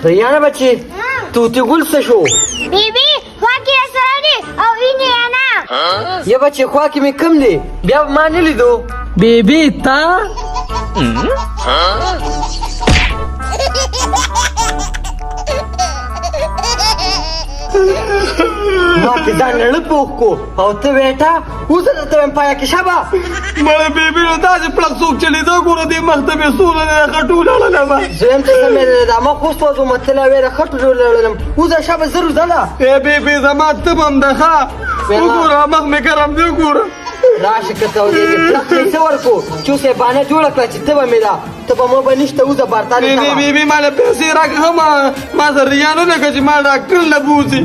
ریانا بچی توتی ګل څه شو؟ بیبي خوا کې سره دی او اینې انا یا بچی خوا کې مې کم دی بیا به ما نه لیدو. بیبي تا ما پې ځان زړه پوخ کو او ته بیټا اوس درته وایم پایه کې شبه مړه بیبي نو داسې پړک څوک چلېده ګوره دې مخ ته مې سوله نه خټو لړلمه زه یم چې سمې ده ما خو اوس وځم تله ویره خټو لړلم اوس شبه زه روزله ای بیبي زما تبه هم ده ښه وګوره مخ مې ګرم دی وګوره راشه که ته ودې پلک مې څه ورکو چې اوس یې بانه جوړه کړه چې تبه مې ده تبه مو به نشته اوسه بارتانې بیبي بیبي ما له پیسې راکړه ښه ما سره ریا نه ده که چې ما ډاکټر له بوځي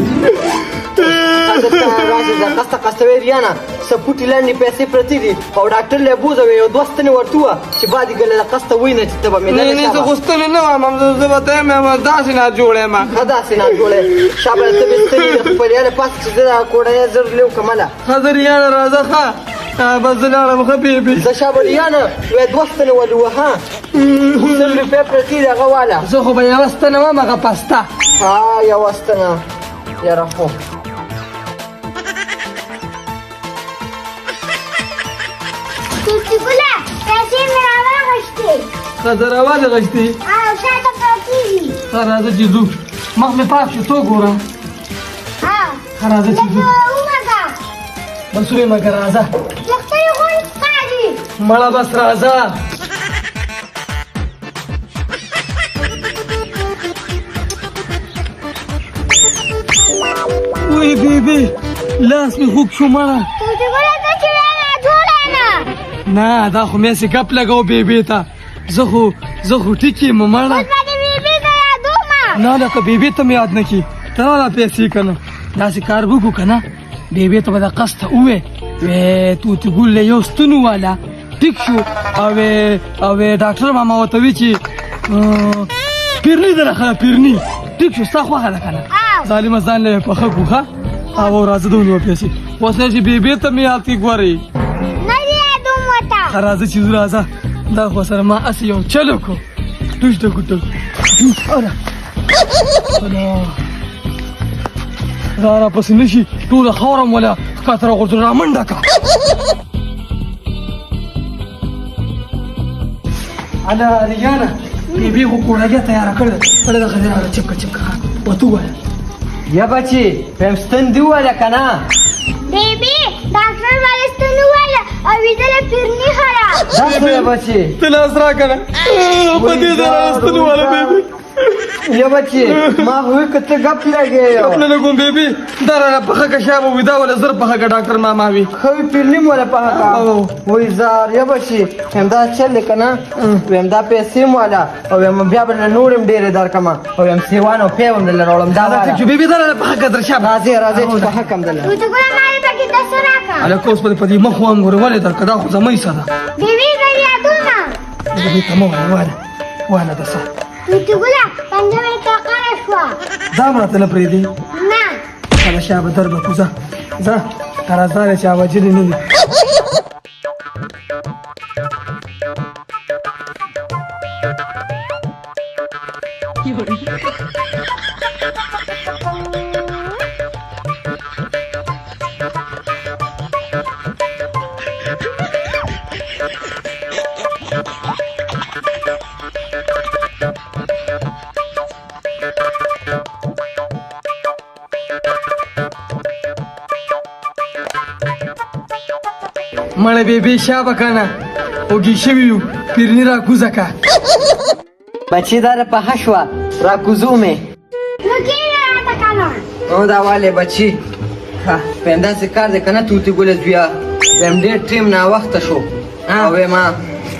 قسته قسته وی ریانا سپوټي لاندې پیسې پرتې دي او ډاکټر له بوځوي یو دوه ستنې ورته وه چې بعدې ګله د قسته وی نه چې تبه مې نه نه زه غوښتلې نه وم زه به ته یم داسې نه جوړ یم ښه داسې نه جوړی شابه ته مې ستنې د خپل یاره پاسه چې زه دا کوړی زر لیو کمله ښه زه ریانه راځه ښه بس زه لاړم ښه بیبي زه شابه ریانه وی دوه ستنې ولې وه ها 100 روپۍ پرتې دي هغه واله زه خو به یوه ستنه وم هغه پسته ها یوه ستنه یاره خو توتی ګله پیسې مې راواغېستې ښه زه راواله غشتې او شاته پرتې دي ښه راځه چې ځو مخ مې پاک شو تو ګوره ښه راځه چې ځو ومګه بس ویې مګر راځه لښته یې غونډ ښکاري مړه بس راځه وای بیبي لاس مې خوږ شو مړه توتی ګله ته چې ویله جوړه نه نه دا خو مې هسې ګپ لګو بیبي ته زه خو ټیک یم مړه اوس به د بیبي ته یادومه نه لکه بیبي ته مې یاد نه کي ته راله پیسې که نه داسې کار وکړو که نه بیبي ته به د قسته ووې وی توتي ګل له یو ستنو واله ټیک شو او ډاکټر ماما ورته وي چې پیرني ده راخله پیرني ټیک شو ستا خوښه ده که نه ظالمه ځان له یې پخه کړو ښه او راځه د ونیوه پیسې اوس نه چې بیبي ته مې یاد کړي ګورئ نه دې یادوم ورته ښه راځه چې ځو راځه دا خو سره ما هسې یو چل وکړو ټوش ته ګوتل را پسې نه شي ټوله خاوره م وله ښکته راغورځول را منډه کړه اله ریانا بیبي خو کوړګۍ تیاره کړې ده بله دغه ځای راغله چپکه ورته ووایه یا بچی ویم ستن دی وواله که نه بیبي ډاکټر ولې ستنې وویله او ویدله پیرني خره دا څه دی بچی ته لاس راکړه په دې ځای راستنې واله بیبي یا بچی ما وی که ته ګپ لګې خپله لګوم بیبي دا راله پخه که شابه وي دا وله زر پخه که ډاکټر ماما وي ښه وي پیرني م وله پخه کا وی زار یا بچی ویم دا چل دی که نه ویم دا پیسې م واله او ویم بیا به نه نور م ډېرې درکړمه او ویم سیوان او پی هم درله راوړم دا واله چې بیبي دا راله پخه که در شابه راځې چې پخه کړم درله توتی ګله ما دې پکې دسه راکړه هلکه اوس په دې مخ وام ګوره ولې درکړه دا خو زمۍ څه ده بیبي زه یادومه بیبي ته مه وایه واله ده څه توتی ګله پنجه مې تقره شوه دا هم راته نه پرېږدي نه کله شابه در به کوزه ځه قرضدار چې عواجلې نه وي مړه بیبي شابه که نه اوږې شوي یو پیرني را کوزه که بچی دا د پخه شوه را کوزو مې نو کېږه راته که نه نو دا والې بچی ویم داسې کار دی که نه توتي ګله زویه ویم ډېر ټیم ناوخته شو او ویم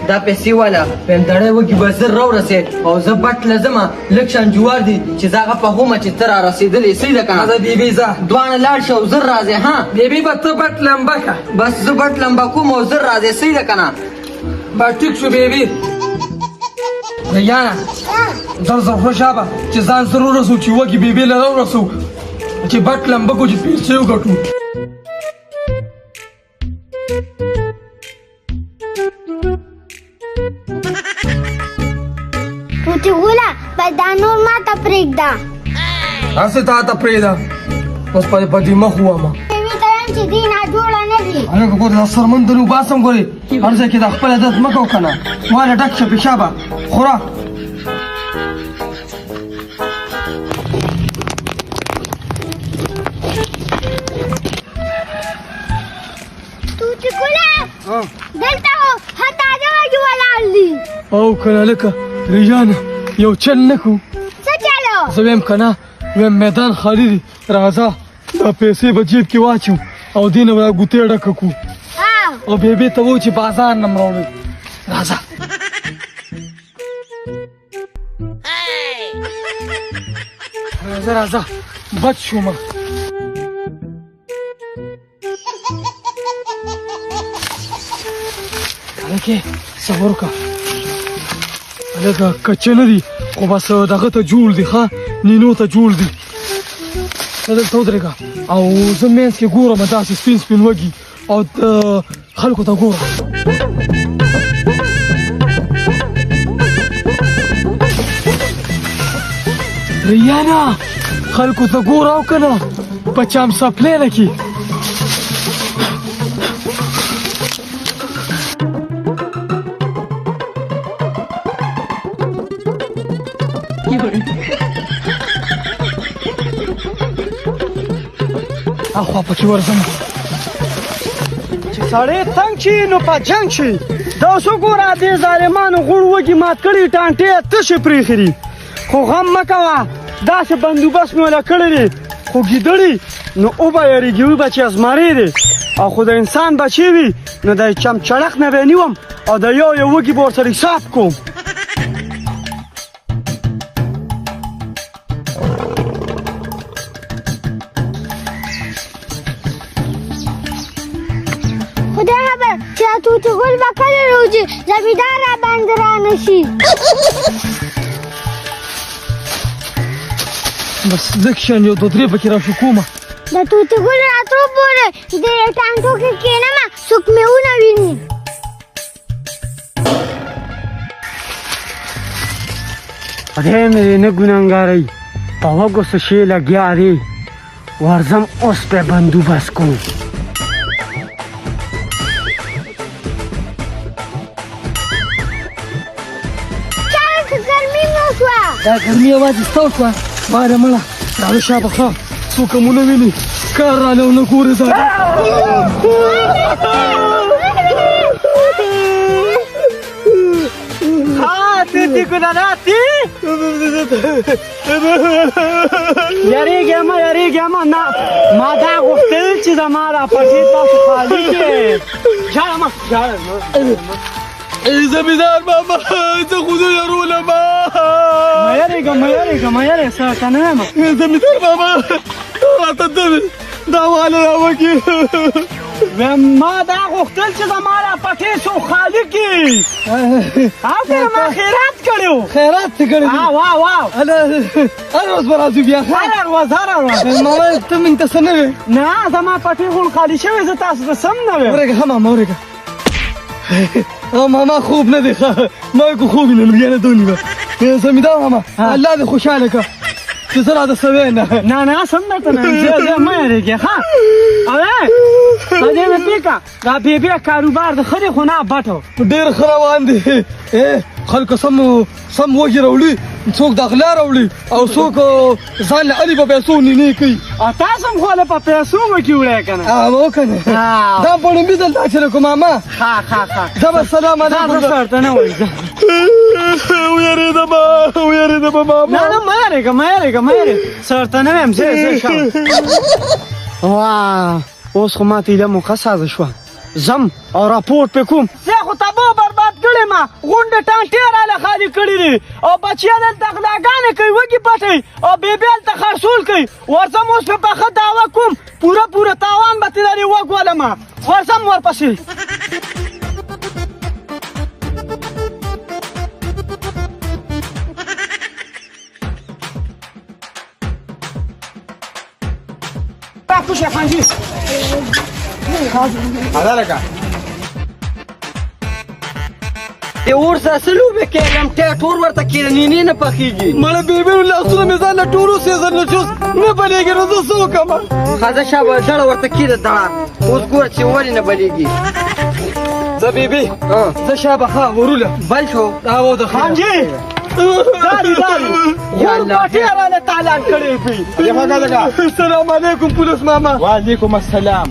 دا پیسې واله ویم دړی وږي به زر راورسېد او زه بټ له ځمه لږ شان جوار دي چې زه هغه پخومه چې ته را رسېدلې صحیح ده که نه زه بیبي ځه دواړه لاړ شه او زر راځې ها بیبي به ته بټ لمبه که بس زه بټ لمبه کوم او زر راځې صحیح ده که نه با ټیک شو بیبي ریانا زر خو شابه چې ځان سره ورسو چې وږي بیبي له راورسو چې بټ لمبه کو چې پیسې وګټو توتی ګوله باید دا نور ما ته پرېږده هسې تا ته پرېږده اوس په دې مخ ووامه مې ته یم چې دې ناجوړه نه دي هلکه ګورې دا سرمندر وباسم ګورې هر ځای کې دا خپل عادت مه کوه که نه واله ډک شه پیشابه خوره توتی ګوله دلته خو ښه تازه وږي ولاړ دي او که نه لکه ریانه یو چل نه کړو څه چلو زه ویم که نه ویم میدان خالي دی راځه دا پیسې به جیب کې واچو او دې نه به دا ګوتې ډکه کړو او بیبي ته وو چې بازار نه م راوړئ راځه راځه راځه بچ شومه هلکې صبر وکړه هلکه کچه نه دي خو بس دغه ته جوړ دي ښه نینو ته جوړ دي ته دلته ودرېږه او زه منځ کې ګورم داسې سپین سپین وږي او خلکو ته ګورم ریانا خلکو ته ګوره او که نه په چمسپلینه کې اخوا پکې ورځم چې سړی تنګ شي نو په جنګ شي دا اوس وګوره دې ظالمانو غوړ وږي مات کړي ټانټې یې تشې پرېښري خو غم مه کوه داسې بندوبست مې وله کړی دی خو ګیدړي نو وبه یارېږي وبه چې ازمرې دی او خو د انسان بچی وي نو د چمچړک نه به یې نیوم او د یو یو وږي به ورسره حساب کوم خدای خبر چې دا توتی ګل به کله روځي زمیندار را باندې را نه شي بس لږ شیان یو دوه درې پکې راشو کومه د توتی ګل راتلو پورې د ټانټو کې کښېنمه څوک مې ونه ویني خدای مې نه ګناهګاروي په وږو څه شی لګیا دی ورځم اوس پې بندوبست کوم ګرمي مو شوه دا ګرمي یوازې ستا شوه باره مړه راځه شاته ښه څوک هم ونه ویني کار رانه ونه ګورې ځه تی ګناناتي یارېږې مه نه ما دا غوښتل چې زما را پټې تاسو خالي کړې ژاړه مه زمیندار بابا زه خو زه یارولم مه یارېږه څه که نه یم زمیندار بابا راته دا واله راوکړي ما دا غوښتل چې زما را پټې څو خالي کړي او که ما خیرات کړی و خیرات څه کړی واو هر ورځ به راځو بیا هر ورځ ماما ته من ته څه نه وې نه زما پټې خو خالي شوې زه تاسو ته سم نه ویم ورېږه ماما ورېږه او ماما خوب نه دی ما کو خوب نه لګیا نه دونی زمیندار ماما الله دې خوشاله کړه چې زه راته څه وې نه سم درته نه زه مه یارېږې ښه اوې په دې مې پېکه دا بیبي کاروبار د ښه دی خو نه بټ ډېر ښه روان دی خلکو سم وږي راوړي څوک د غلا راوړي او څوک ځان له علي په پیسو نینې کوي تاسو هم خو له په پیسو وږي وړی که نه او که نه دا پړمبي دلته اچولی کوم ماما زه به سلام علیکم درته نه وایي ویرېدم ماما نه مه یارېږه څه ورته نه ویم زه واه اوس خو ماته ایله موقع سازه شوه زم او راپورټ پې کوم زه خو تباه برباد کړې ما غونډې ټانټې راله خالي کړي دي او بچیان هلته غلاګانې کوي وږي پټوي او بیبي هلته خرڅول کوي ورځم اوس پې په ښه دعوه کوم پوره تاوان به ترې لرې وږ ولمه ورځم ورپسې Puxa, Fanji! Ada acá. د اور ساسلو به کېږم ټور ورته کېنینې نه پخېږي مړه بیبي لاسونه مې ځان له ټولو سیزن نه چوس نه بلېږي نو زه څه وکړم ښځه شابه دړه ورته کېده دړه اوس ګوره چې ولې نه بلېږي زه بیبي زه شابه ښه ورونه بل شو او د خانجي السلام علیکم پولیس ماما وعلیکم السلام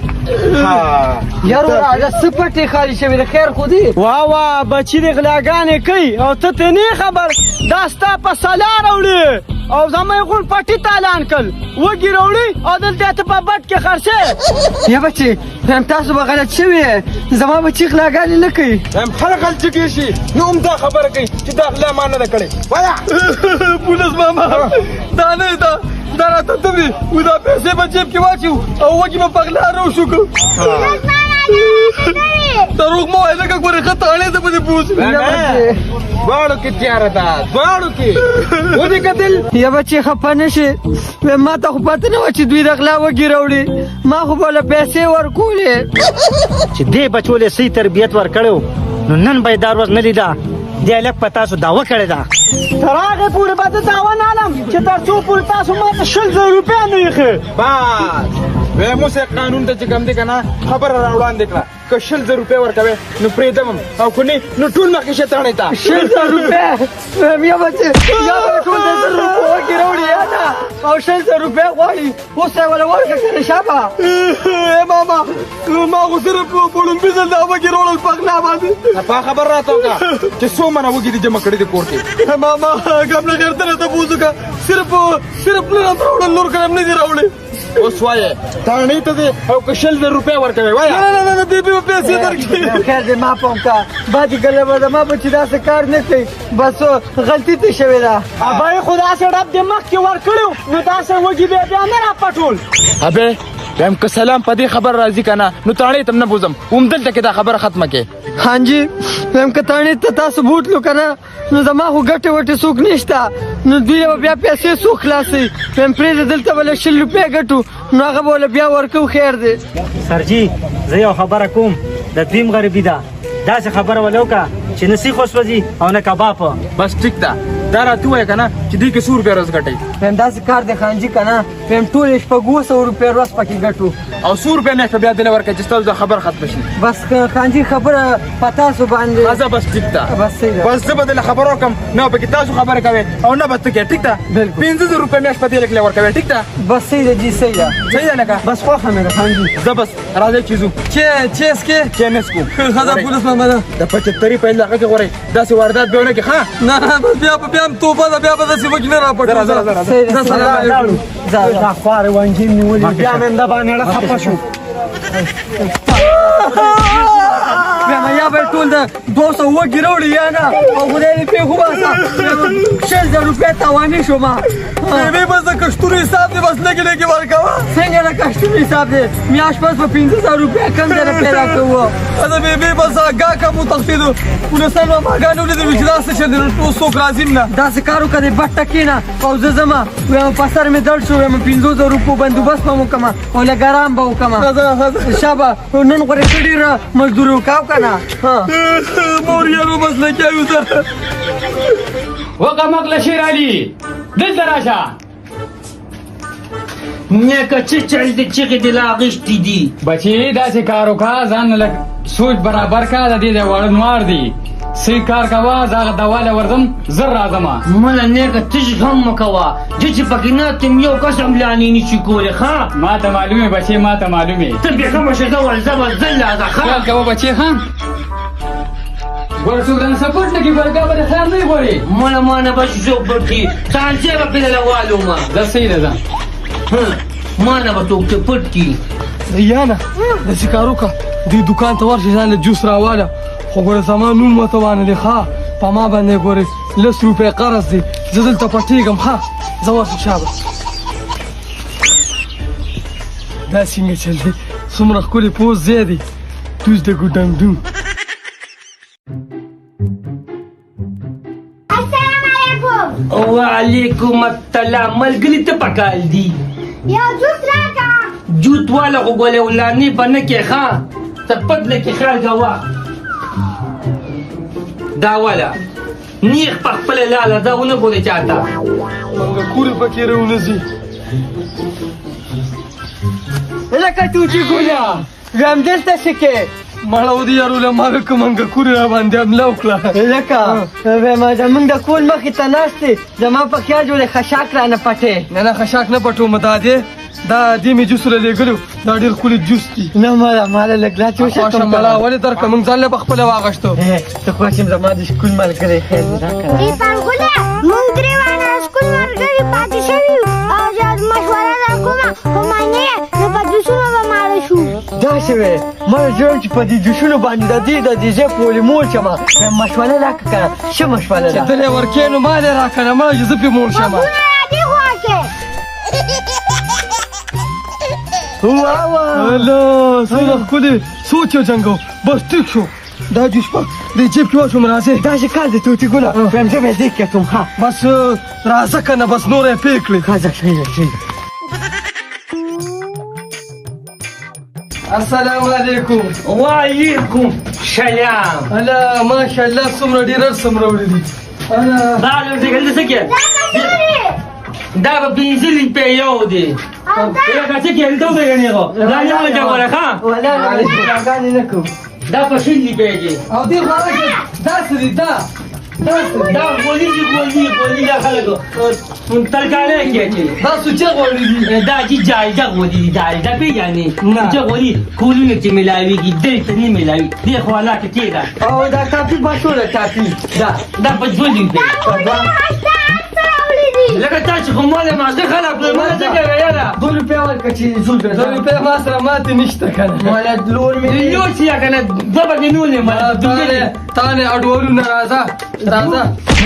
یارو راځه څه پټې خالي شوې د خیر خو دي واه واه بچی دې غلاګانې کوي او ته ته نه خبر دا ستا په سلا راوړي او زما یې غون پټي تالان کړ وږي راوړي او دلته ته په بټ کې خرڅه یا بچي هم تاسو به غلط شوي زما بچي غلاګانې نه کوي هم خلک غلط کېږي نو هم دا خبره کوي چې دا غلا ما نه ده کړې وایه پولیس ماما دا نه دا دا راته ته وي و دا پیسې به جیب کې واچو او وږي به په غلا راوشو کړو دروغ مه وایه لکه ګورې ښه تاڼې ده به دې بوځي دواړو کې تیاره ده دواړو کې ودې کتل یا بچي خفه نه شي ما ته خو پته نه وه چې دوی د غلا وږي راوړي ما خو به له پیسې ورکولې چې دې بچو له صحیح تربیت ورکړو نو نن به دا ورځ نه لیده دې الک په تاسو دعوه کړې ده تر هغې پورې به زه دعوه نه علم چې تر څو پورې تاسو ما ته 100,000 روپۍ نه ایښې بس ویم اوس قانون ته چې کوم دی که نه خبره را وړاندې کړه که 100,000 روپۍ ورکوې نو پرېږدم او که نه نو ټول مخکې شیطانې ته 100,000 روپۍ یا بچي یا به ټول د 100 روپۍ وږي راوړي یا نه او 100,000 روپۍ غواړي اوس یې وله ورکړه کنه شابه ماما ما خو صرف په لومبي ځل دا وږي راوړل په غلا باندې په خبر راته وکړه چې څو منه وږي دې جمع کړي دي کور کې ماما کوم نه غیر ته تپوس وکړه صرف نه راته راوړل نور کوم نه دي راوړی اوس وایې تاڼې ته دې او که 100,000 روپۍ ورکوې وایه نه بیبي به پیسې درکړي خیر دې ما پام کا بعدې ګله به زما بچي داسې کار نه کوي بس غلطي ترې شوې ده ابا یې خو داسې ډب دې مخکې ورکړو نو داسې وږي بیا نه راپټول ابې ویم که سلام په دې خبر راځي که نه نو تاڼې ته نه بوځم هم دلته کې دا خبره ختمه کې حاجي ویم که تاڼې ته تاسو بوتلو که نه نو زما خو ګټې وټې څوک نشته نو دوی به بیا پیسې څوک خلاصوي ویم پرېږده دلته به له 100 روپۍ ګټو نو هغه به له بیا ورکو خیر دی سرجي زه یو خبره کوم د دویم غریبي ده داسې خبره ولې وکړه چې نه سیخ وسوځي او نه کباب بس ټیک ده دا راته ووایه که نه چې دوی کې 100 روپۍ ورځ ګټئ ویم داسې کار دی خانجي که نه ویم ټول یې 200 روپۍ ورځ پکې ګټو او 100 روپۍ نه بیا دله ورکړئ چې ستاسو دا خبره ختمه شي بس خانجي خبره په تاسو باندې راځه بس ټیک ده بس صحیح ده بس زه به دله خبر وکړم نه پکې تاسو خبرې کوئ او نه به ته کوې ټیک ده بالکل 15,000 روپۍ میاشت په دې لکه ورکوې ټیک ده بس صحیح ده جی صحیح ده صحیح ده لکه بس خوښه مې ده خانجي زه بس راځئ چې ځو چیس کې چې نه څکو خدا پولیس ماما ده د 75 په علاقه کې غورئ داسې واردات به ونه کړي ښه نه بس بیا هم توبه ده بیا به داسې وږي نه راپټو صحیح ده سلام علیکم دا خوارې وانجې مې ولې بیا مې همدا باندې اړه خفه شو یا به ټول د 200 وږي راوړي یا نه او خدای دې پرې وباسه 100,000 روپۍ تاواني شوم بیبي بس د کشتونو حساب دی بس لږې لږې ورکوه څنګه د کشتونو حساب دی میاشت پس په 15,000 روپۍ کم ځای نه پیدا کوو دا بیبي بس ګاکه مو تخفیدو پولیسان به ماګانې ولیدې وي چې داسې چې دی نو اوس څوک راځي نه داسې کار وکړه د بټه کښېنه او زه ځمه ویم په سر مې درد شو ویم 15,000 روپو بندوبست به م وکړم او لږ ارام به وکړم شابه نن غورې ښه ډېره مزدوري وکړو که نه موریانو بس لګیاو زه وقه مقله شیر علي دلته راشه نیکه څه چل دی چغې دې لا اغېشتي دي بچي داسې کار وکړه ځان لږ سوچ برابر کړه د دې ځای واړه نوار دي صحیح کار کوه زه هغه دواله ورځم زر راځمه مله نیکه تش غم مه کوه چې چې پکې ناست یم یو کس هم لانې نشي کولی ښه ما ته معلومې بچې ما ته معلومې ته بېغمه شه زه ورځه به زه لاځه خیال ښه کوه بچې ښه ګوره څوک درنه سپورټ نه کوي بلکې به د خیر نه وي غواړي مله ما نه به څوک پټ کړي سانچې به پرې لوالومه زه صحیح ده ځه ما نه به څوک ته پټ کړي یانه داسې کار وکړه دې دوکان ته ورشې ځان له جوس راواله خو ګوره زما نوم ورته وانه دی ښه په ما باندې ګورې 10 روپۍ قرض دی زه دلته پټېږم ښه زه ورشم شابه دا څنګه چل دی څومره ښکلی پوز ځای دی دوز د ګوډنګډون السلام علیکم وعلیکم السلام ملګري ته پکال دي یو جوس راکړه جوت والا خو ګولې ولانې به نه کې ښه ته پټ لکې خیر کوه دا والا نیخ په خپله لاله دا ونه ګورې چاته منګه کورې پکې رونځي لکه توتي ګوله ویم دلته څه کې مړه ودي یارو له ما که منګه کورې را باندې حمله وکړه لکه ویم زمونږ د کور مخې ته ناست دی زما په خیال جوړې خشاک رانه پټې نه خشاک نه پټوم دا دی دا دې مې جوس لېږلو دا ډېر ښکلي جوس دي نه ماله لږ لا خوښه مړه ولې درکړه موږ ځان له په خپله واغشتو ته خوښ یم زما د سکول ملګری خیر دې راکړه ای پانګوله مونږ درې واړه سکول ملګري پاتې شوي یو او زه مشوره درکومه په معنې نو په جوسونو به ماړه شو داسې وې ما جوړم چې په دې جوسونو باندې د دې ځای پورې موړ شم مشوره راکړه که نه ښه مشوره ده ته یې ورکې نو ما دې راکړه نه مړه چې زه پرې موړ شم غوږونه را دې خوا کې الله څومره ښکلې سوچ یې جنګو بس ټیک شو دا جوس په دې جیب کې واچوم راځې داسې کار دی توتي ګله ویم زه به یې دې کېتم ښه بس راځه که نه بس نور یې پرې کړې ښه ځه ښه ده ښه ده السلام علیکم وعلیکم سلام الله ماشاءالله څومره ډېر رسم راوړي دي دا لږ څه کې دا به پنځه روپۍ یو دی لکه څه کې هلته وګڼېغو دا نه وجه غواړه ښه ولا راګانې نه کوم دا په شل روپۍ دی او دې خواړه کې داسې دي دا غولي دي غولي دا خلکو ترکاڼۍ کې اچوي دا سوچه غوړي دي دا چې جایزه غولي دي جایزه پېژنې چې غولي کولونه کې میلاوېږي دلته نه میلاوي دې خواله کې کېږده او دا کافي باشوله کافي دا په دوه روپۍ لکه تا چې خو مال ماسته خلک پرې مال څه کوې یاره 2 روپۍ ورکړه چې زول دو روپۍ ما سره ماتې نشته که نه مالا لور مې یو چې یا که نه دوه پکې نولې مله تانې اډولونه راځه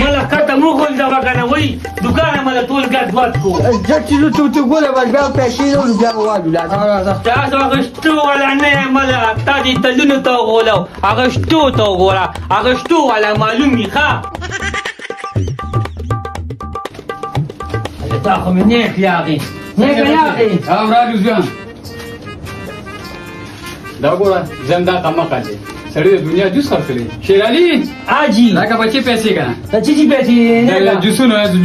مله کټه مو غولځوه که نه وایي دوکانه مله ټول ګډ وډ کو جټ چې زه توتي ګوله بس بیا پیسې راوړو بیا به والو راځه تاسو اغشتو والا نه یې مله تا دې تلونو ته وغولو اغشتو ته وګوره اغشتو والا معلوم وي ښه تا خو مې نیک یاغې نیک یاغې او راډیو ځوان دا ګوره ځم دا کمقل دی سړی د دنیا جوس خرڅوي شیر علي حاجي دا که بچې پیسې که نه چې چې پیسې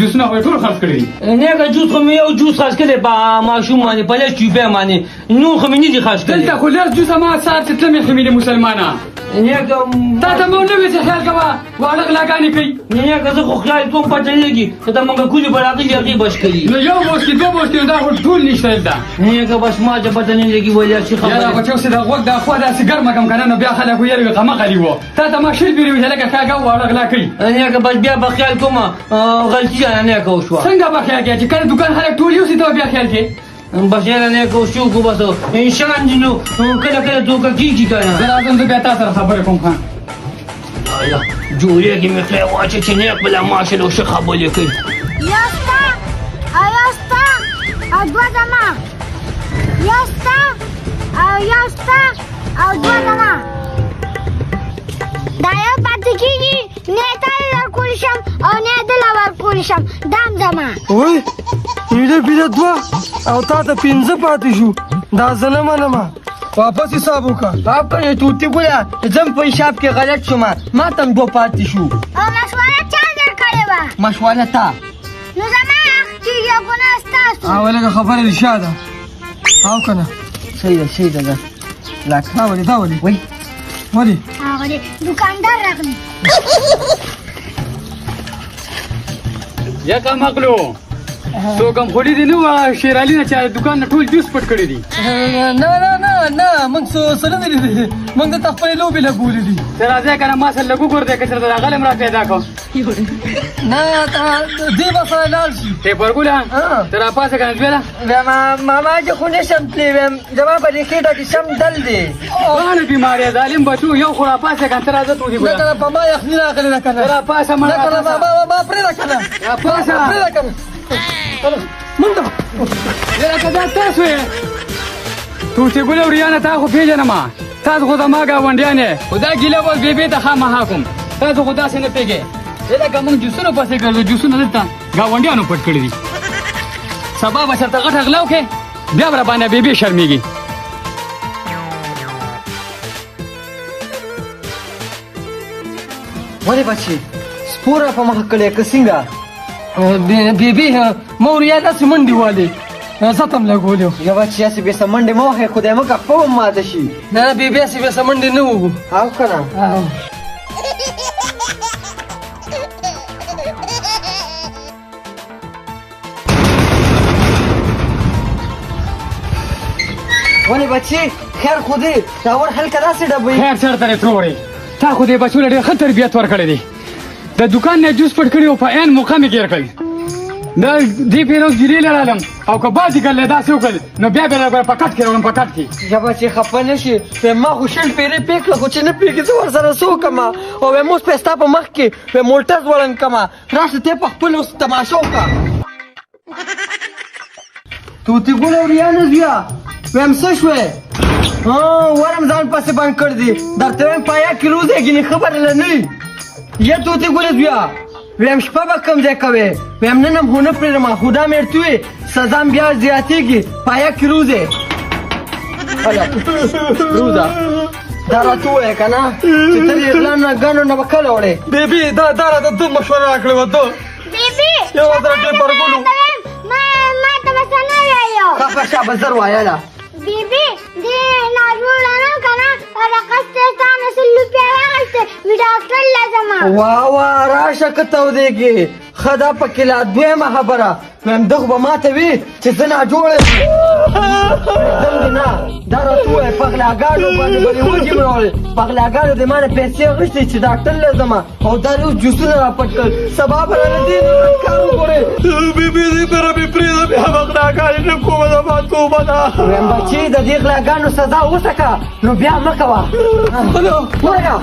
جوسونه خو یې ټول خرڅ کړي دي نیکه جوس خو مې یو جوس خرڅ کړی په ماشوم باندې په 10 روپۍ باندې نور خو مې نه دي خرڅ کړي دلته خو لږ جوس ما ساعت چې تلمې خمې د مسلمانه نیکه تا ته مو نه وې چې خیال کوه واړه غلاګانې کوي نیکه زه خو خیال کوم پته نه لګي که ته موږ کولي به راغلي هغې بش کوي نو یو بوسکي دوه بوسکي دا خو ټول نشته دلته نیکه بس ما ته پته نه لګي ولې چې یاره خبره بچو چې د غوږ دا خوا داسې ګرمه کم که نه نو بیا خلک ویل وي قمقلي وو تا ته ما شل بیرې وي چې لکه کاږه واړه غلا کوي نیکه بس بیا به خیال کوم غلطي جانه نیکه وشوه څنګه به خیال کوې چې کله دوکان خلک ټول یوسي ته بیا خیال کوې بس یاره نیکه وشو کو بس انسان دي نو کله کله دوکه کېږي که نه زه راځم زه بیا تا سره خبرې کوم ښه جوړېږي مې خیال واچه چې نیک بله ماشاءالله ښه خبرې کوي یاستا او دوه زما یاستا او دوه زما دا یو پاتې کېږي نه یې تا ورکولی شم او نه یې دله ورکولی شم دام زما وای میله بیله دوه او تا ته 5 پاتې شو دا زه نه منمه واپس حساب وکړه واپس توتي ګوله ځم په حساب کې غلط شوم ما ته هم 2 پاتې شو او مشوره چا درکړې وه مشوره تا نو زما حق کېږي او ګناه ستاسو او لږه خبره رښتیا ده او که نه صحیح ده ده لکه دا ولې وای ولې هغه دی دوکاندار راغلی یا کمقلو څوک هم خولي دي نه وه شیر علي نه چې دوکان نه ټول جوس پټ کړي دي نه موږ سره نه لیدلي موږ د تا خپلې لوبې لګولې دي ته راځې که نه ما سره لږ وګوره دی که چېرته د هغه هم را پیدا کړم نه دې به سره لاړ شي ټیپرګوله ته راپاسه که نه دویله ماما چې خو نه شم تللی ویم زما په دې خېټه کې سم دل دی باندې بیماری ظالم بچو یو خو راپاسه که نه ته راځه توتي نه ګوله کنه په ما یخني راغلې ده که ته نه راپاسه نه مړه کنه ما پرېږده که نه راپاسه پرېږده که نه منډه یاره که دا تاسو یې توتي ګله وریانه تا خو پېژنم تاسو خو زما ګاونډیان یې خو دا ګیله به بېبې ته خامخا کوم تاسو خو داسې نه پېږئ لکه موږ جوسونه پسې ګرځو جوسونه دلته ګاونډیانو پټ کړي دي سبا به چېرته غټه غلا وکړې بیا به راباندې بېبې شرمېږي ولې بچي سپوره په مخ کړې که څنګه بیبي موریا داسې منډې والې زه ته هم لګولې وو. یا بچي هسې بېسه منډې مه وهې خدای مکه خپه هم ماته شي نه نه بیبي هسې بېسه منډې نه وو. او که نه ولې بچي خیر خو دی دا ور هلکه داسې ډبوي خیر چېرته دی تروړې تا خو دې بچو له ډېر ښه تربیت ورکړی دی د دوکان نه جوس پټ کړي او په عین موقع مې ګیر کړي دا دې پیروز ګیرې لرالم او که بعد یې کړلی داسې وکړل نو بیا به یې په کټ کې راوړم په کټ کې. یا بچي خفه نه شي ما خو شل پیرې پې کړه خو چې نه پېږي زه ورسره څه وکړم او وایم اوس پې ستا په مخ کې موټر ځوړن کړم راشه تی په خپل اوس تماشه وکړه توتي ګل او ریانه زویه وایم څه شوې ورم ځان پسې بند کړ دي درته وایم پایا کې روزې ګینې خبره له نه یا توتي ګل زویه ویم شپه به کوم ځای کوې ویم نن هم خو نه پرېږدم خو دا مې ورته وویې سزا م بیا زیاتېږي پایا کې روزې روزه دا راته ووایه که نه چې ته دې غلا نه ګانو نه به کله وړې بیبي دا راته تو مشوره راکړې وه تو بیبي یو ځل ډېر پرګلو ما ته به څه نه ویلو خفه شه به زر وایله بیبي دې ناجوړ لرم که نه رقص تا نه سل روپۍ واخیستې وي ډاکټر له ځمه واه واه راشه که تودېږي ښه دا پکې لا دویمه خبره ویم ده خو به ماته وي چې زه ناجوړه یم دم دې نه دا راته ووایه پغلاګانو باندې به دې وجمرول پغلاګانو دې ما نه پیسې اخیستې چې ډاکټر له ځمه او دا دې اوس جوسونه را پټ کړل سبا به رانه دې کار وګورې بیبي دې بره مې پرېږده بیا به غلاګانې نه کومه زما توبه ده. ویم بچي د دې غلاګانو سزا وسکه نو بیا مه کوه ورګه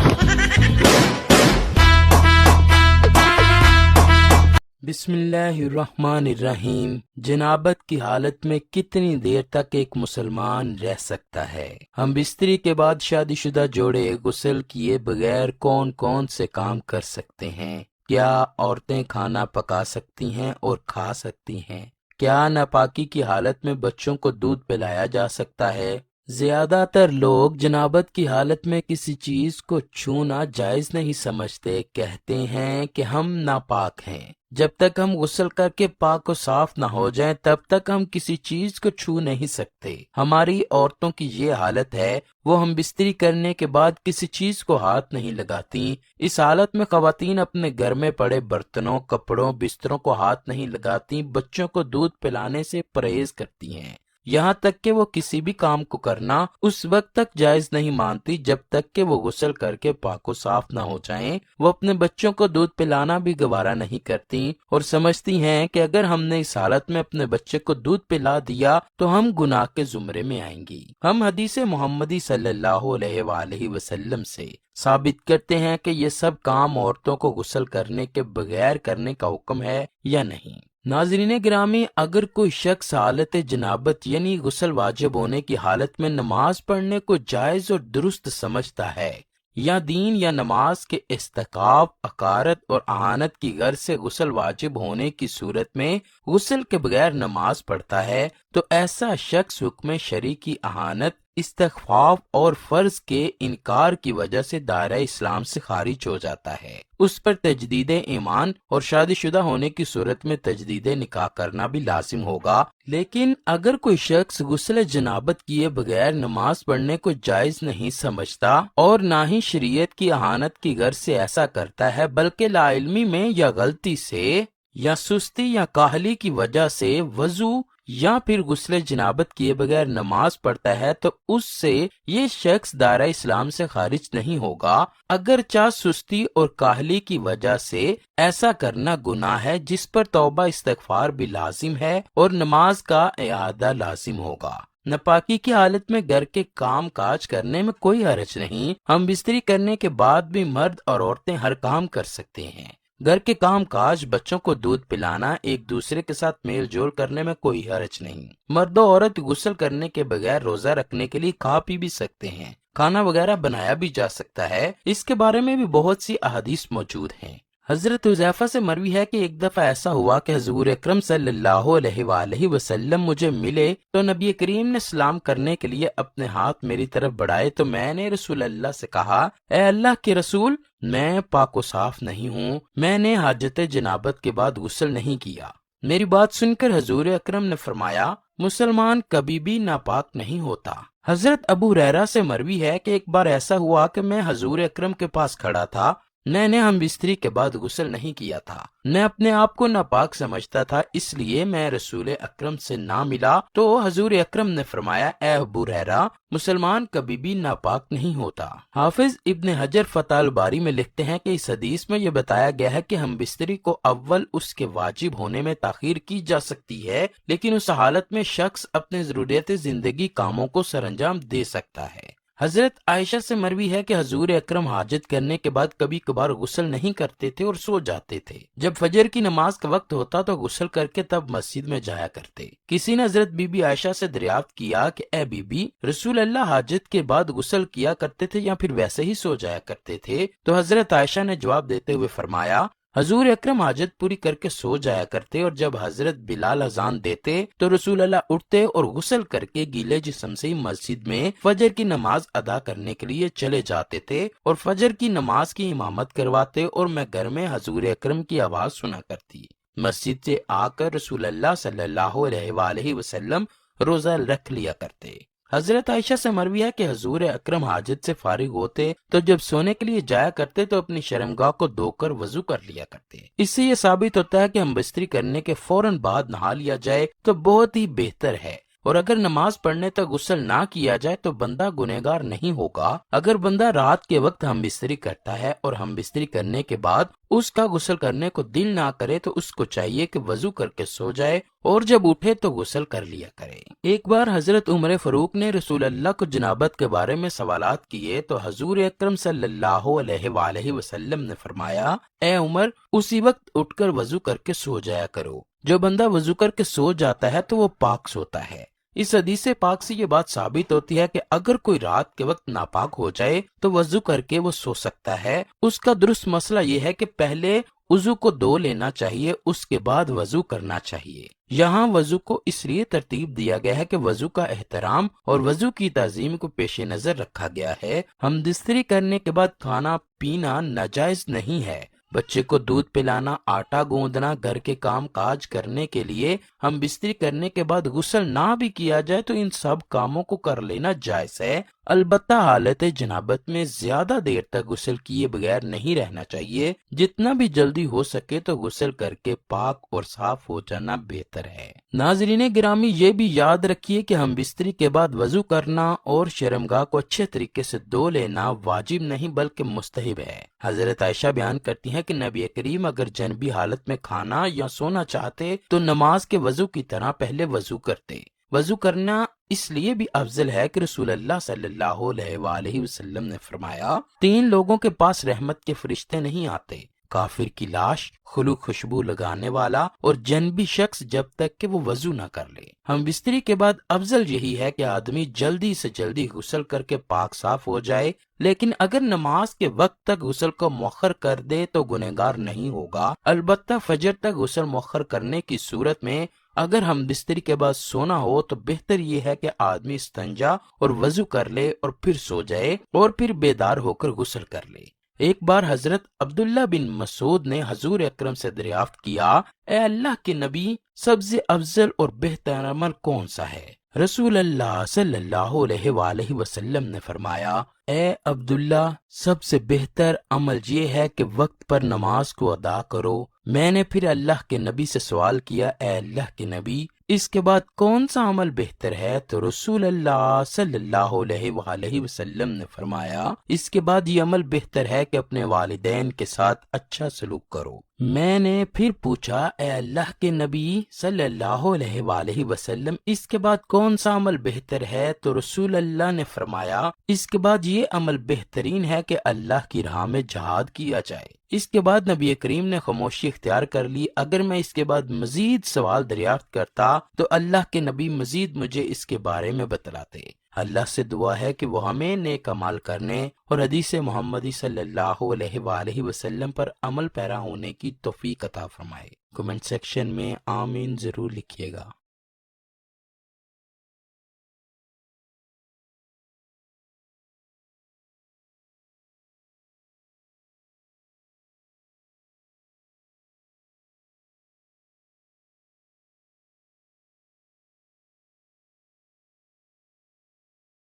بسم اللہ الرحمن الرحیم. جنابت کی حالت میں کتنی دیر تک ایک مسلمان رہ سکتا ہے؟ ہم بستری کے بعد شادی شدہ جوڑے غسل کیے بغیر کون کون سے کام کر سکتے ہیں؟ کیا عورتیں کھانا پکا سکتی ہیں اور کھا سکتی ہیں؟ کیا ناپاکی کی حالت میں بچوں کو دودھ پلایا جا سکتا ہے؟ زیادہ تر لوگ جنابت کی حالت میں کسی چیز کو چھونا جائز نہیں سمجھتے، کہتے ہیں کہ ہم ناپاک ہیں. جب تک ہم غسل کر کے پاک و صاف نہ ہو جائیں تب تک ہم کسی چیز کو چھو نہیں سکتے. ہماری عورتوں کی یہ حالت ہے، وہ ہم بستری کرنے کے بعد کسی چیز کو ہاتھ نہیں لگاتی. اس حالت میں خواتین اپنے گھر میں پڑے برتنوں، کپڑوں، بستروں کو ہاتھ نہیں لگاتی، بچوں کو دودھ پلانے سے پرہیز کرتی ہیں. یہاں تک کہ وہ کسی بھی کام کو کرنا اس وقت تک جائز نہیں مانتی جب تک کہ وہ غسل کر کے پاک و صاف نہ ہو جائیں. وہ اپنے بچوں کو دودھ پلانا بھی گوارا نہیں کرتی اور سمجھتی ہیں کہ اگر ہم نے اس حالت میں اپنے بچے کو دودھ پلا دیا تو ہم گناہ کے زمرے میں آئیں گی. ہم حدیث محمدی صلی اللہ علیہ وآلہ وسلم سے ثابت کرتے ہیں کہ یہ سب کام عورتوں کو غسل کرنے کے بغیر کرنے کا حکم ہے یا نہیں. ناظرین گرامی، اگر کوئی شخص حالت جنابت یعنی غسل واجب ہونے کی حالت میں نماز پڑھنے کو جائز اور درست سمجھتا ہے یا دین یا نماز کے استحقاق، اقارت اور اہانت کی غرض سے غسل واجب ہونے کی صورت میں غسل کے بغیر نماز پڑھتا ہے تو ایسا شخص حکم شرعی کی اہانت، استخفاف اور فرض کے انکار کی وجہ سے دائرہ اسلام سے خارج ہو جاتا ہے. اس پر تجدید ایمان اور شادی شدہ ہونے کی صورت میں تجدید نکاح کرنا بھی لازم ہوگا. لیکن اگر کوئی شخص غسل جنابت کیے بغیر نماز پڑھنے کو جائز نہیں سمجھتا اور نہ ہی شریعت کی اہانت کی غرض سے ایسا کرتا ہے بلکہ لا علمی میں یا غلطی سے یا سستی یا کاہلی کی وجہ سے وضو یا پھر غسل جنابت کیے بغیر نماز پڑھتا ہے تو اس سے یہ شخص دائرہ اسلام سے خارج نہیں ہوگا. اگرچہ سستی اور کاہلی کی وجہ سے ایسا کرنا گناہ ہے جس پر توبہ استغفار بھی لازم ہے اور نماز کا اعادہ لازم ہوگا. ناپاکی کی حالت میں گھر کے کام کاج کرنے میں کوئی حرج نہیں. ہم بستری کرنے کے بعد بھی مرد اور عورتیں ہر کام کر سکتے ہیں. گھر کے کام کاج، بچوں کو دودھ پلانا، ایک دوسرے کے ساتھ میل جول کرنے میں کوئی حرج نہیں. مرد و عورت غسل کرنے کے بغیر روزہ رکھنے کے لیے کھا پی بھی سکتے ہیں، کھانا وغیرہ بنایا بھی جا سکتا ہے. اس کے بارے میں بھی بہت سی احادیث موجود ہیں. حضرت حذیفہ سے مروی ہے کہ ایک دفعہ ایسا ہوا کہ حضور اکرم صلی اللہ علیہ وآلہ وسلم مجھے ملے تو نبی کریم نے سلام کرنے کے لیے اپنے ہاتھ میری طرف بڑھائے تو میں نے رسول اللہ سے کہا، اے اللہ کے رسول، میں پاک و صاف نہیں ہوں، میں نے حاجت جنابت کے بعد غسل نہیں کیا۔ میری بات سن کر حضور اکرم نے فرمایا، مسلمان کبھی بھی ناپاک نہیں ہوتا۔ حضرت ابو ہریرہ سے مروی ہے کہ ایک بار ایسا ہوا کہ میں حضور اکرم کے پاس کھڑا تھا، میں نے ہم بستری کے بعد غسل نہیں کیا تھا، میں اپنے آپ کو ناپاک سمجھتا تھا، اس لیے میں رسول اکرم سے نہ ملا تو حضور اکرم نے فرمایا، اے ابو ہریرہ، مسلمان کبھی بھی ناپاک نہیں ہوتا۔ حافظ ابن حجر فتح الباری میں لکھتے ہیں کہ اس حدیث میں یہ بتایا گیا ہے کہ ہم بستری کو اول اس کے واجب ہونے میں تاخیر کی جا سکتی ہے، لیکن اس حالت میں شخص اپنے ضروریات زندگی کاموں کو سر انجام دے سکتا ہے۔ حضرت عائشہ سے مروی ہے کہ حضور اکرم حاجت کرنے کے بعد کبھی کبھار غسل نہیں کرتے تھے اور سو جاتے تھے، جب فجر کی نماز کا وقت ہوتا تو غسل کر کے تب مسجد میں جایا کرتے۔ کسی نے حضرت بی بی عائشہ سے دریافت کیا کہ اے بی بی، رسول اللہ حاجت کے بعد غسل کیا کرتے تھے یا پھر ویسے ہی سو جایا کرتے تھے؟ تو حضرت عائشہ نے جواب دیتے ہوئے فرمایا، حضور اکرم حاجت پوری کر کے سو جایا کرتے اور جب حضرت بلال اذان دیتے تو رسول اللہ اٹھتے اور غسل کر کے گیلے جسم سے مسجد میں فجر کی نماز ادا کرنے کے لیے چلے جاتے تھے اور فجر کی نماز کی امامت کرواتے اور میں گھر میں حضور اکرم کی آواز سنا کرتی۔ مسجد سے آ کر رسول اللہ صلی اللہ علیہ وآلہ وسلم روزہ رکھ لیا کرتے۔ حضرت عائشہ سے مروی ہے کہ حضور اکرم حاجت سے فارغ ہوتے تو جب سونے کے لیے جایا کرتے تو اپنی شرمگاہ کو دھو کر وضو کر لیا کرتے۔ اس سے یہ ثابت ہوتا ہے کہ ہم بستری کرنے کے فوراً بعد نہا لیا جائے تو بہت ہی بہتر ہے، اور اگر نماز پڑھنے تک غسل نہ کیا جائے تو بندہ گنہگار نہیں ہوگا۔ اگر بندہ رات کے وقت ہم بستری کرتا ہے اور ہم بستری کرنے کے بعد اس کا غسل کرنے کو دل نہ کرے تو اس کو چاہیے کہ وضو کر کے سو جائے اور جب اٹھے تو غسل کر لیا کرے۔ ایک بار حضرت عمر فاروق نے رسول اللہ کو جنابت کے بارے میں سوالات کیے تو حضور اکرم صلی اللہ علیہ وآلہ وسلم نے فرمایا، اے عمر، اسی وقت اٹھ کر وضو کر کے سو جایا کرو۔ جو بندہ وضو کر کے سو جاتا ہے تو وہ پاک سوتا ہے۔ اس حدیث پاک سے یہ بات ثابت ہوتی ہے کہ اگر کوئی رات کے وقت ناپاک ہو جائے تو وضو کر کے وہ سو سکتا ہے۔ اس کا درست مسئلہ یہ ہے کہ پہلے وضو کو دھو لینا چاہیے، اس کے بعد وضو کرنا چاہیے۔ یہاں وضو کو اس لیے ترتیب دیا گیا ہے کہ وضو کا احترام اور وضو کی تعظیم کو پیش نظر رکھا گیا ہے۔ ہم بستری کرنے کے بعد کھانا پینا ناجائز نہیں ہے۔ بچے کو دودھ پلانا، آٹا گوندنا، گھر کے کام کاج کرنے کے لیے ہم بستری کرنے کے بعد غسل نہ بھی کیا جائے تو ان سب کاموں کو کر لینا جائز ہے، البتہ حالت جنابت میں زیادہ دیر تک غسل کیے بغیر نہیں رہنا چاہیے۔ جتنا بھی جلدی ہو سکے تو غسل کر کے پاک اور صاف ہو جانا بہتر ہے۔ ناظرین گرامی، یہ بھی یاد رکھیے کہ ہم بستری کے بعد وضو کرنا اور شرمگاہ کو اچھے طریقے سے دھو لینا واجب نہیں بلکہ مستحب ہے۔ حضرت عائشہ بیان کرتی ہیں کہ نبی کریم اگر جنبی حالت میں کھانا یا سونا چاہتے تو نماز کے وضو کی طرح پہلے وضو کرتے۔ وضو کرنا اس لیے بھی افضل ہے کہ رسول اللہ صلی اللہ علیہ وآلہ وسلم نے فرمایا، 3 لوگوں کے پاس رحمت کے فرشتے نہیں آتے، کافر کی لاش، خلو خوشبو لگانے والا اور جنبی شخص، جب تک کہ وہ وضو نہ کر لے۔ ہم بستری کے بعد افضل یہی ہے کہ آدمی جلدی سے جلدی غسل کر کے پاک صاف ہو جائے، لیکن اگر نماز کے وقت تک غسل کو مؤخر کر دے تو گنہگار نہیں ہوگا۔ البتہ فجر تک غسل مؤخر کرنے کی صورت میں اگر ہم بستری کے بعد سونا ہو تو بہتر یہ ہے کہ آدمی استنجا اور وضو کر لے اور پھر سو جائے اور پھر بیدار ہو کر غسل کر لے۔ ایک بار حضرت عبداللہ بن مسعود نے حضور اکرم سے دریافت کیا، اے اللہ کے نبی، سب سے افضل اور بہتر عمل کون سا ہے؟ رسول اللہ صلی اللہ علیہ وآلہ وسلم نے فرمایا، اے عبداللہ، سب سے بہتر عمل یہ ہے کہ وقت پر نماز کو ادا کرو۔ میں نے پھر اللہ کے نبی سے سوال کیا، اے اللہ کے نبی، اس کے بعد کون سا عمل بہتر ہے؟ تو رسول اللہ صلی اللہ علیہ وآلہ وسلم نے فرمایا، اس کے بعد یہ عمل بہتر ہے کہ اپنے والدین کے ساتھ اچھا سلوک کرو۔ میں نے پھر پوچھا، اے اللہ کے نبی صلی اللہ علیہ وآلہ وسلم، اس کے بعد کون سا عمل بہتر ہے؟ تو رسول اللہ نے فرمایا، اس کے بعد یہ عمل بہترین ہے کہ اللہ کی راہ میں جہاد کیا جائے۔ اس کے بعد نبی کریم نے خاموشی اختیار کر لی۔ اگر میں اس کے بعد مزید سوال دریافت کرتا تو اللہ کے نبی مزید مجھے اس کے بارے میں بتلاتے۔ اللہ سے دعا ہے کہ وہ ہمیں نیک عمل کرنے اور حدیث محمدی صلی اللہ علیہ وآلہ وسلم پر عمل پیرا ہونے کی توفیق عطا فرمائے۔ کمنٹ سیکشن میں آمین ضرور لکھیے گا۔